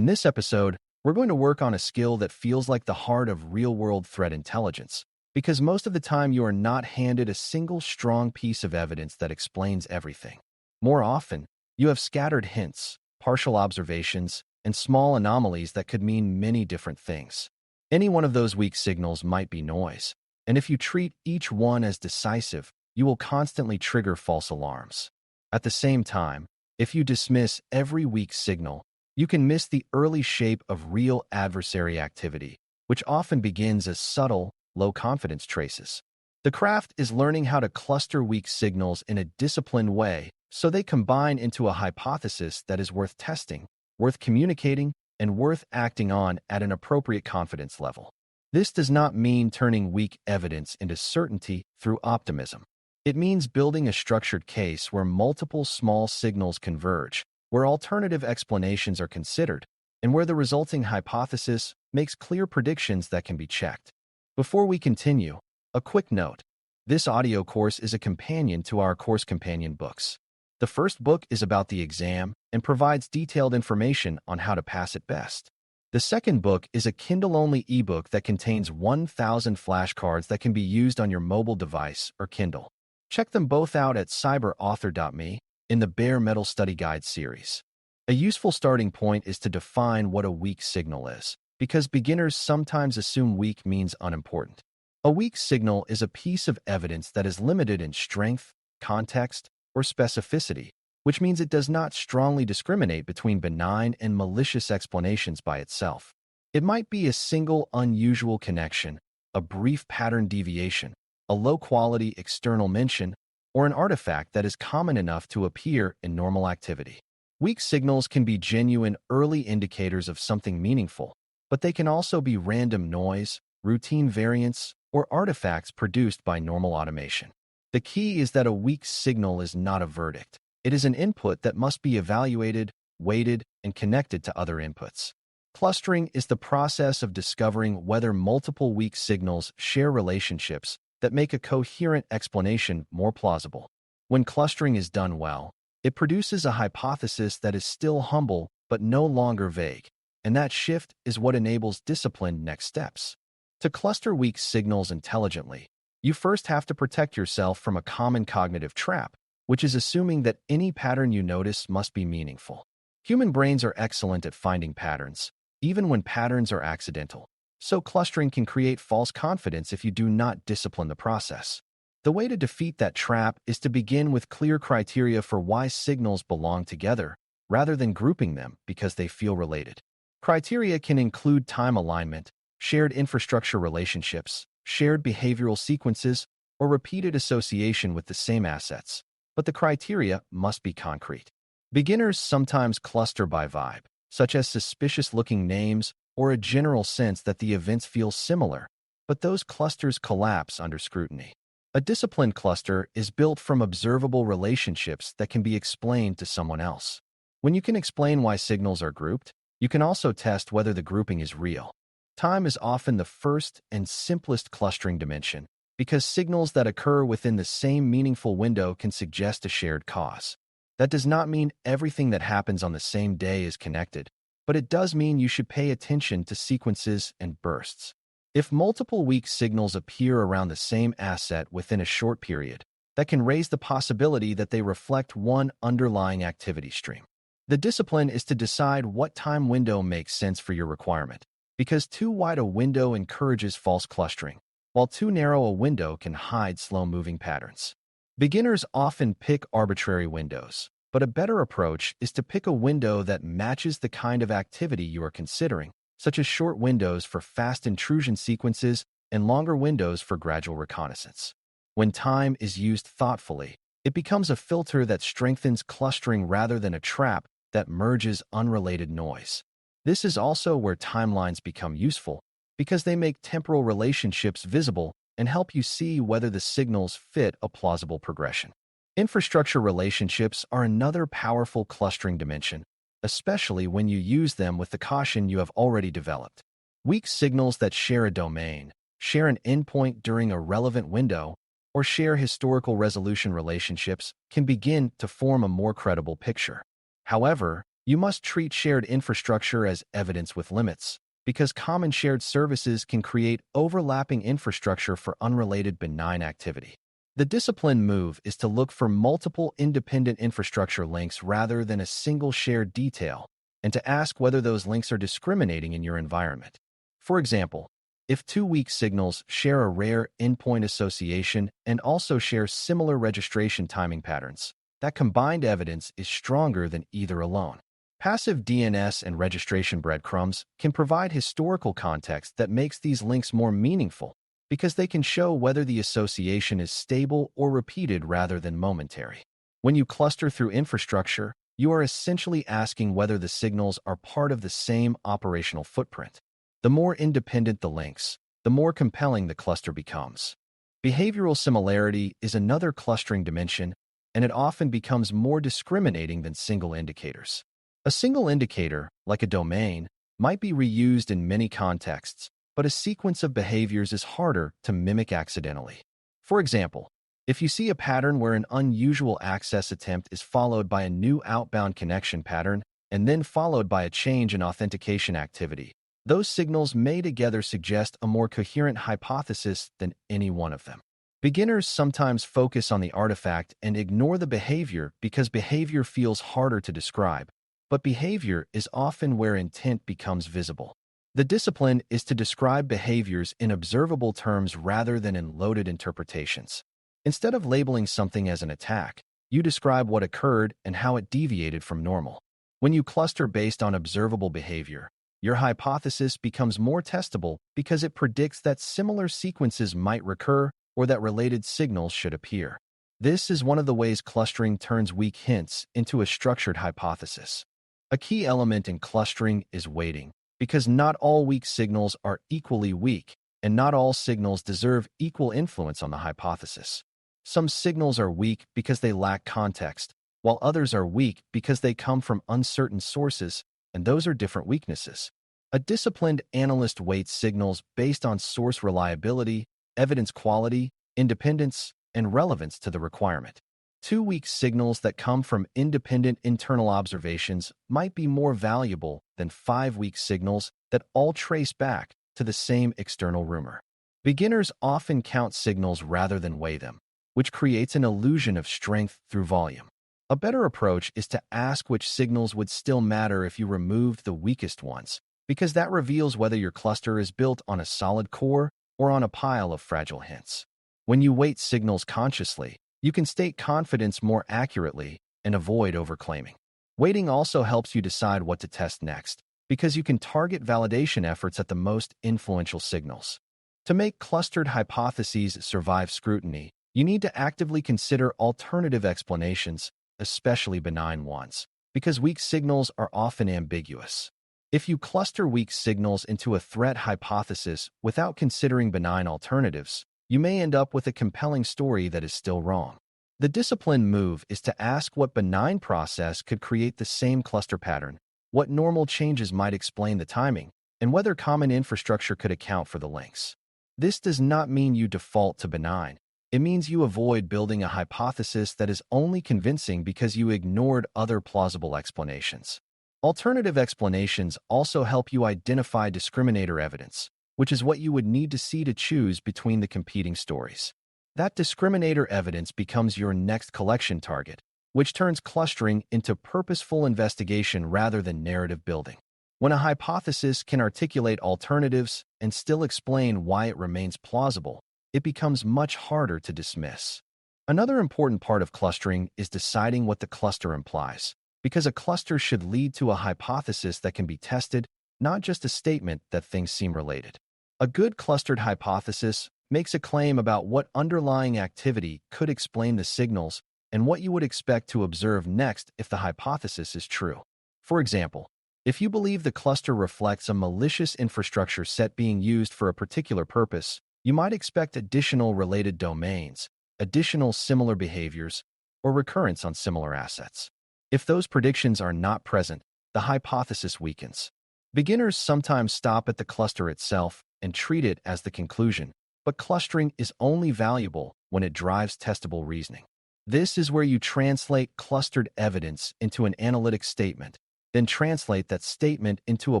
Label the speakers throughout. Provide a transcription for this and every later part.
Speaker 1: In this episode, we're going to work on a skill that feels like the heart of real-world threat intelligence, because most of the time you are not handed a single strong piece of evidence that explains everything. More often, you have scattered hints, partial observations, and small anomalies that could mean many different things. Any one of those weak signals might be noise, and if you treat each one as decisive, you will constantly trigger false alarms. At the same time, if you dismiss every weak signal, you can miss the early shape of real adversary activity, which often begins as subtle, low-confidence traces. The craft is learning how to cluster weak signals in a disciplined way so they combine into a hypothesis that is worth testing, worth communicating, and worth acting on at an appropriate confidence level. This does not mean turning weak evidence into certainty through optimism. It means building a structured case where multiple small signals converge, where alternative explanations are considered, and where the resulting hypothesis makes clear predictions that can be checked. Before we continue, a quick note. This audio course is a companion to our course companion books. The first book is about the exam and provides detailed information on how to pass it best. The second book is a Kindle-only ebook that contains 1,000 flashcards that can be used on your mobile device or Kindle. Check them both out at cyber.author.me in the Bare Metal Study Guide series. A useful starting point is to define what a weak signal is, because beginners sometimes assume weak means unimportant. A weak signal is a piece of evidence that is limited in strength, context, or specificity, which means it does not strongly discriminate between benign and malicious explanations by itself. It might be a single unusual connection, a brief pattern deviation, a low-quality external mention, or an artifact that is common enough to appear in normal activity. Weak signals can be genuine early indicators of something meaningful, but they can also be random noise, routine variance, or artifacts produced by normal automation. The key is that a weak signal is not a verdict. It is an input that must be evaluated, weighted, and connected to other inputs. Clustering is the process of discovering whether multiple weak signals share relationships that make a coherent explanation more plausible. When clustering is done well, it produces a hypothesis that is still humble but no longer vague, and that shift is what enables disciplined next steps. To cluster weak signals intelligently, you first have to protect yourself from a common cognitive trap, which is assuming that any pattern you notice must be meaningful. Human brains are excellent at finding patterns, even when patterns are accidental. So clustering can create false confidence if you do not discipline the process. The way to defeat that trap is to begin with clear criteria for why signals belong together, rather than grouping them because they feel related. Criteria can include time alignment, shared infrastructure relationships, shared behavioral sequences, or repeated association with the same assets, but the criteria must be concrete. Beginners sometimes cluster by vibe, such as suspicious-looking names or a general sense that the events feel similar, but those clusters collapse under scrutiny. A disciplined cluster is built from observable relationships that can be explained to someone else. When you can explain why signals are grouped, you can also test whether the grouping is real. Time is often the first and simplest clustering dimension, because signals that occur within the same meaningful window can suggest a shared cause. That does not mean everything that happens on the same day is connected, but it does mean you should pay attention to sequences and bursts. If multiple weak signals appear around the same asset within a short period, that can raise the possibility that they reflect one underlying activity stream. The discipline is to decide what time window makes sense for your requirement, because too wide a window encourages false clustering, while too narrow a window can hide slow-moving patterns. Beginners often pick arbitrary windows, but a better approach is to pick a window that matches the kind of activity you are considering, such as short windows for fast intrusion sequences and longer windows for gradual reconnaissance. When time is used thoughtfully, it becomes a filter that strengthens clustering rather than a trap that merges unrelated noise. This is also where timelines become useful, because they make temporal relationships visible and help you see whether the signals fit a plausible progression. Infrastructure relationships are another powerful clustering dimension, especially when you use them with the caution you have already developed. Weak signals that share a domain, share an endpoint during a relevant window, or share historical resolution relationships can begin to form a more credible picture. However, You must treat shared infrastructure as evidence with limits, because common shared services can create overlapping infrastructure for unrelated benign activity. The disciplined move is to look for multiple independent infrastructure links rather than a single shared detail, and to ask whether those links are discriminating in your environment. For example, if two weak signals share a rare endpoint association and also share similar registration timing patterns, that combined evidence is stronger than either alone. Passive DNS and registration breadcrumbs can provide historical context that makes these links more meaningful because they can show whether the association is stable or repeated rather than momentary. When you cluster through infrastructure, you are essentially asking whether the signals are part of the same operational footprint. The more independent the links, the more compelling the cluster becomes. Behavioral similarity is another clustering dimension, and it often becomes more discriminating than single indicators. A single indicator, like a domain, might be reused in many contexts, but a sequence of behaviors is harder to mimic accidentally. For example, if you see a pattern where an unusual access attempt is followed by a new outbound connection pattern and then followed by a change in authentication activity, those signals may together suggest a more coherent hypothesis than any one of them. Beginners sometimes focus on the artifact and ignore the behavior because behavior feels harder to describe, but behavior is often where intent becomes visible. The discipline is to describe behaviors in observable terms rather than in loaded interpretations. Instead of labeling something as an attack, you describe what occurred and how it deviated from normal. When you cluster based on observable behavior, your hypothesis becomes more testable because it predicts that similar sequences might recur or that related signals should appear. This is one of the ways clustering turns weak hints into a structured hypothesis. A key element in clustering is weighting, because not all weak signals are equally weak, and not all signals deserve equal influence on the hypothesis. Some signals are weak because they lack context, while others are weak because they come from uncertain sources, and those are different weaknesses. A disciplined analyst weights signals based on source reliability, evidence quality, independence, and relevance to the requirement. Two weak signals that come from independent internal observations might be more valuable than 5 weak signals that all trace back to the same external rumor. Beginners often count signals rather than weigh them, which creates an illusion of strength through volume. A better approach is to ask which signals would still matter if you removed the weakest ones, because that reveals whether your cluster is built on a solid core or on a pile of fragile hints. When you weight signals consciously, you can state confidence more accurately and avoid overclaiming. Weighting also helps you decide what to test next, because you can target validation efforts at the most influential signals. To make clustered hypotheses survive scrutiny, you need to actively consider alternative explanations, especially benign ones, because weak signals are often ambiguous. If you cluster weak signals into a threat hypothesis without considering benign alternatives, you may end up with a compelling story that is still wrong. The disciplined move is to ask what benign process could create the same cluster pattern, what normal changes might explain the timing, and whether common infrastructure could account for the links. This does not mean you default to benign. It means you avoid building a hypothesis that is only convincing because you ignored other plausible explanations. Alternative explanations also help you identify discriminator evidence, which is what you would need to see to choose between the competing stories. That discriminator evidence becomes your next collection target, which turns clustering into purposeful investigation rather than narrative building. When a hypothesis can articulate alternatives and still explain why it remains plausible, it becomes much harder to dismiss. Another important part of clustering is deciding what the cluster implies, because a cluster should lead to a hypothesis that can be tested, not just a statement that things seem related. A good clustered hypothesis makes a claim about what underlying activity could explain the signals and what you would expect to observe next if the hypothesis is true. For example, if you believe the cluster reflects a malicious infrastructure set being used for a particular purpose, you might expect additional related domains, additional similar behaviors, or recurrence on similar assets. If those predictions are not present, the hypothesis weakens. Beginners sometimes stop at the cluster itself and treat it as the conclusion, but clustering is only valuable when it drives testable reasoning. This is where you translate clustered evidence into an analytic statement, then translate that statement into a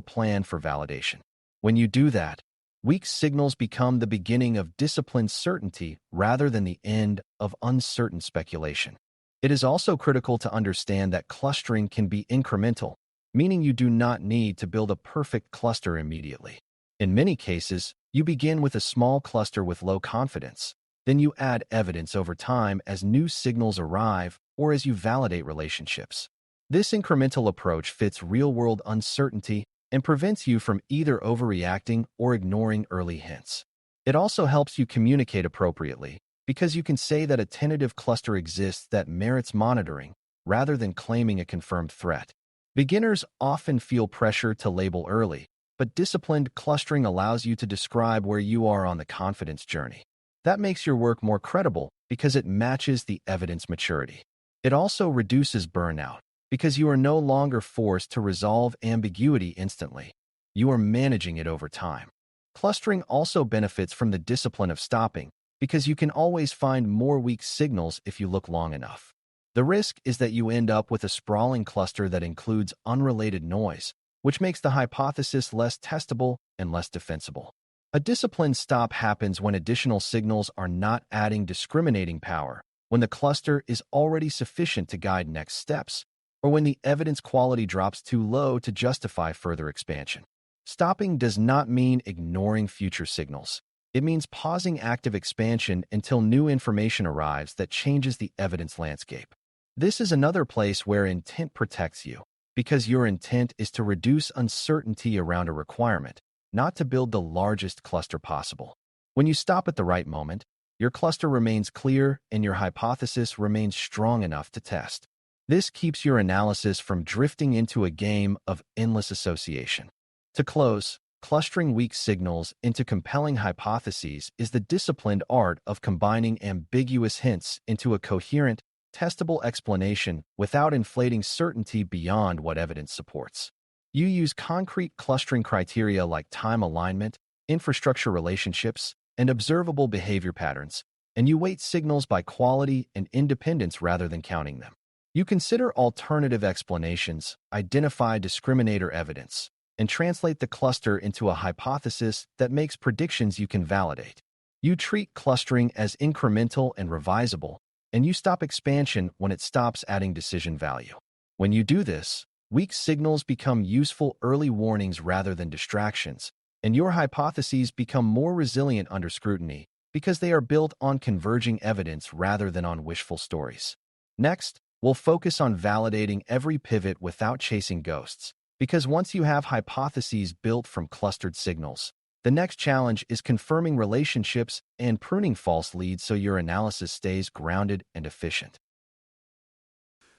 Speaker 1: plan for validation. When you do that, weak signals become the beginning of disciplined certainty rather than the end of uncertain speculation. It is also critical to understand that clustering can be incremental, meaning you do not need to build a perfect cluster immediately. In many cases, you begin with a small cluster with low confidence. Then you add evidence over time as new signals arrive or as you validate relationships. This incremental approach fits real-world uncertainty and prevents you from either overreacting or ignoring early hints. It also helps you communicate appropriately because you can say that a tentative cluster exists that merits monitoring rather than claiming a confirmed threat. Beginners often feel pressure to label early, but disciplined clustering allows you to describe where you are on the confidence journey. That makes your work more credible because it matches the evidence maturity. It also reduces burnout because you are no longer forced to resolve ambiguity instantly. You are managing it over time. Clustering also benefits from the discipline of stopping because you can always find more weak signals if you look long enough. The risk is that you end up with a sprawling cluster that includes unrelated noise, which makes the hypothesis less testable and less defensible. A disciplined stop happens when additional signals are not adding discriminating power, when the cluster is already sufficient to guide next steps, or when the evidence quality drops too low to justify further expansion. Stopping does not mean ignoring future signals. It means pausing active expansion until new information arrives that changes the evidence landscape. This is another place where intent protects you, because your intent is to reduce uncertainty around a requirement, not to build the largest cluster possible. When you stop at the right moment, your cluster remains clear and your hypothesis remains strong enough to test. This keeps your analysis from drifting into a game of endless association. To close, clustering weak signals into compelling hypotheses is the disciplined art of combining ambiguous hints into a coherent, testable explanation without inflating certainty beyond what evidence supports. You use concrete clustering criteria like time alignment, infrastructure relationships, and observable behavior patterns, and you weight signals by quality and independence rather than counting them. You consider alternative explanations, identify discriminator evidence, and translate the cluster into a hypothesis that makes predictions you can validate. You treat clustering as incremental and revisable, and you stop expansion when it stops adding decision value. When you do this, weak signals become useful early warnings rather than distractions, and your hypotheses become more resilient under scrutiny because they are built on converging evidence rather than on wishful stories. Next, we'll focus on validating every pivot without chasing ghosts, because once you have hypotheses built from clustered signals, the next challenge is confirming relationships and pruning false leads so your analysis stays grounded and efficient.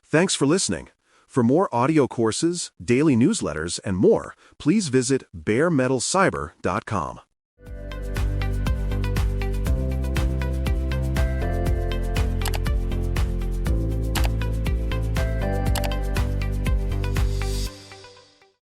Speaker 2: Thanks for listening. For more audio courses, daily newsletters, and more, please visit BareMetalCyber.com.